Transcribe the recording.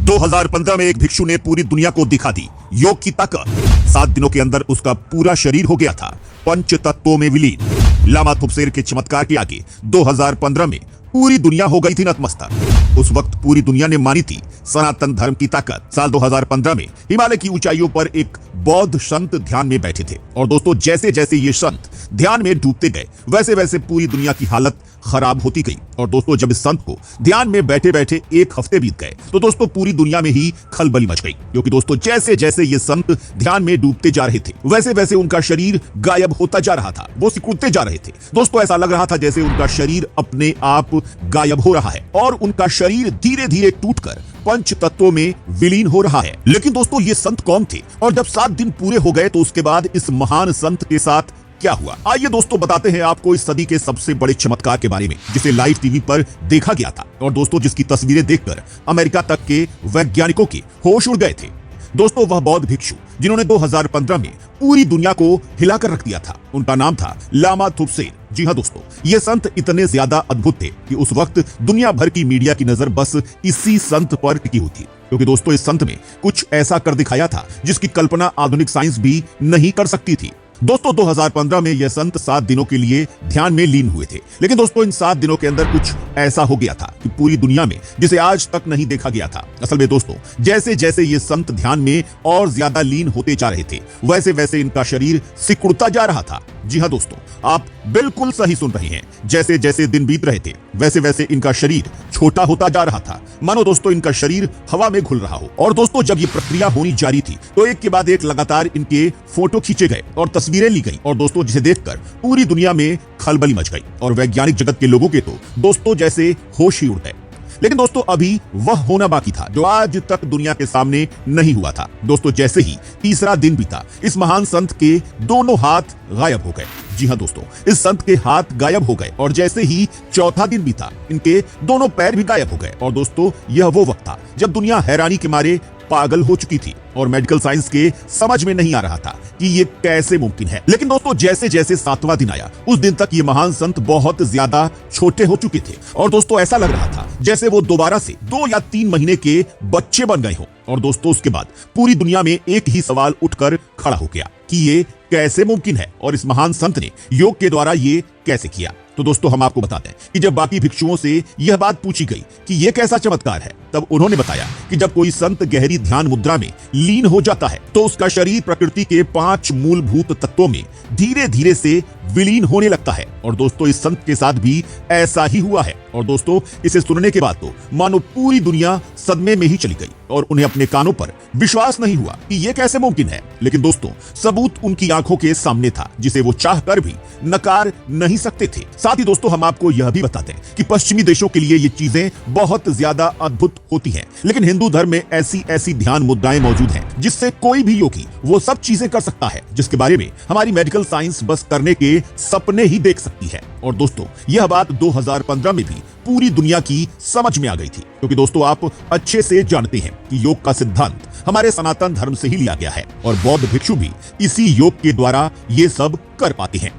2015 में एक भिक्षु ने पूरी दुनिया को दिखा दी योग की ताकत। 7 दिनों के अंदर उसका पूरा शरीर हो गया था पंच तत्वों में विलीन। लामा थुपसेर के चमत्कार के आगे 2015 में पूरी दुनिया हो गई थी नतमस्तक। उस वक्त पूरी दुनिया ने मानी थी सनातन धर्म की ताकत। साल 2015 में हिमालय की ऊंचाइयों पर एक बौद्ध संत ध्यान में बैठे थे और दोस्तों जैसे जैसे ये संत ध्यान में डूबते गए वैसे वैसे पूरी दुनिया की हालत खराब होती गई। और दोस्तों जब इस संत को ध्यान में बैठे बैठे 1 हफ्ते बीत गए तो दोस्तों पूरी दुनिया में ही खलबली मच गई, क्योंकि दोस्तों जैसे जैसे ये संत ध्यान में डूबते जा रहे थे वैसे वैसे उनका शरीर गायब होता जा रहा था, वो सिकुड़ते जा रहे थे। दोस्तों ऐसा लग रहा था जैसे उनका शरीर अपने आप गायब हो रहा है और उनका शरीर धीरे धीरे टूटकर पंच तत्वों में विलीन हो रहा है। लेकिन दोस्तों ये संत कौन थे और जब 7 दिन पूरे हो गए तो उसके बाद इस महान संत के साथ क्या हुआ? आइए दोस्तों बताते हैं आपको इस सदी के सबसे बड़े चमत्कार के बारे में, जिसे लाइव टीवी पर देखा गया था और दोस्तों जिसकी तस्वीरें देखकर अमेरिका तक के वैज्ञानिकों के होश उड़ गए थे। दोस्तों वह बौद्ध भिक्षु जिन्होंने 2015 में पूरी दुनिया को हिलाकर रख दिया था, उनका नाम था लामा थुपसेर। जी हाँ दोस्तों, ये संत इतने ज्यादा अद्भुत थे कि उस वक्त दुनिया भर की मीडिया की नजर बस इसी संत पर टिकी हुई थी, क्योंकि दोस्तों इस संत ने कुछ ऐसा कर दिखाया था जिसकी कल्पना आधुनिक साइंस भी नहीं कर सकती थी। दोस्तों 2015 में यह संत 7 दिनों के लिए ध्यान में लीन हुए थे, लेकिन दोस्तों इन 7 दिनों के अंदर कुछ ऐसा हो गया था कि पूरी दुनिया में जिसे आज तक नहीं देखा गया था। असल में दोस्तों जैसे जैसे ये संत ध्यान में और ज्यादा लीन होते जा रहे थे वैसे वैसे इनका शरीर सिकुड़ता जा रहा था। जी हाँ दोस्तों, आप बिल्कुल सही सुन रहे हैं, जैसे जैसे दिन बीत रहे थे वैसे वैसे इनका शरीर छोटा होता जा रहा था, मानो दोस्तों इनका शरीर हवा में घुल रहा हो। और दोस्तों जब ये प्रक्रिया होनी जारी थी तो एक के बाद एक लगातार इनके फोटो खींचे गए और तस्वीरें ली गई और दोस्तों जिसे देखकर पूरी दुनिया में खलबली मच गई और वैज्ञानिक जगत के लोगों के तो दोस्तों जैसे होश ही उड़ गए। लेकिन दोस्तों अभी वह होना बाकी था जो आज तक दुनिया के सामने नहीं हुआ था। दोस्तों जैसे ही तीसरा दिन बीता इस महान संत के दोनों हाथ गायब हो गए। जी हाँ दोस्तों, इस संत के हाथ गायब हो गए और जैसे ही चौथा दिन बीता इनके दोनों पैर भी गायब हो गए। और दोस्तों यह वो वक्त था जब दुनिया हैरानी के मारे पागल हो चुकी थी और मेडिकल साइंस के समझ में नहीं आ रहा था कि ये कैसे मुमकिन है। लेकिन दोस्तों जैसे जैसे 7वां दिन आया उस दिन तक ये महान संत बहुत ज्यादा छोटे हो चुके थे और दोस्तों ऐसा लग रहा था जैसे वो दोबारा से 2 या 3 महीने के बच्चे बन गए हो। और दोस्तों उसके बाद पूरी दुनिया में एक ही सवाल उठकर खड़ा हो गया कि ये कैसे मुमकिन है और इस महान संत ने योग के द्वारा ये कैसे किया। तो दोस्तों हम आपको बताते हैं कि जब बाकी भिक्षुओं से यह बात पूछी गई कि यह कैसा चमत्कार है, तब उन्होंने बताया कि जब कोई संत गहरी ध्यान मुद्रा में लीन हो जाता है तो उसका शरीर प्रकृति के 5 मूलभूत तत्वों में धीरे धीरे से विलीन होने लगता है। और दोस्तों इस संत के साथ भी ऐसा ही हुआ है। और दोस्तों इसे सुनने के बाद तो मानो पूरी दुनिया सदमे में ही चली गई और उन्हें अपने कानों पर विश्वास नहीं हुआ कि यह कैसे मुमकिन है। लेकिन दोस्तों सबूत उनकी आंखों के सामने था जिसे वो चाहकर भी नकार नहीं सकते थे। साथ ही दोस्तों हम आपको यह भी बताते हैं कि पश्चिमी देशों के लिए ये चीजें बहुत ज्यादा अद्भुत होती हैं, लेकिन हिंदू धर्म में ऐसी ऐसी ध्यान मुद्राएं मौजूद हैं जिससे कोई भी योगी वो सब चीजें कर सकता है जिसके बारे में हमारी मेडिकल साइंस बस करने के सपने ही देख सकती है। और दोस्तों यह बात 2015 में भी पूरी दुनिया की समझ में आ गई थी, क्योंकि दोस्तों आप अच्छे से जानते हैं कि योग का सिद्धांत हमारे सनातन धर्म से ही लिया गया है और बौद्ध भिक्षु भी इसी योग के द्वारा ये सब कर पाते हैं।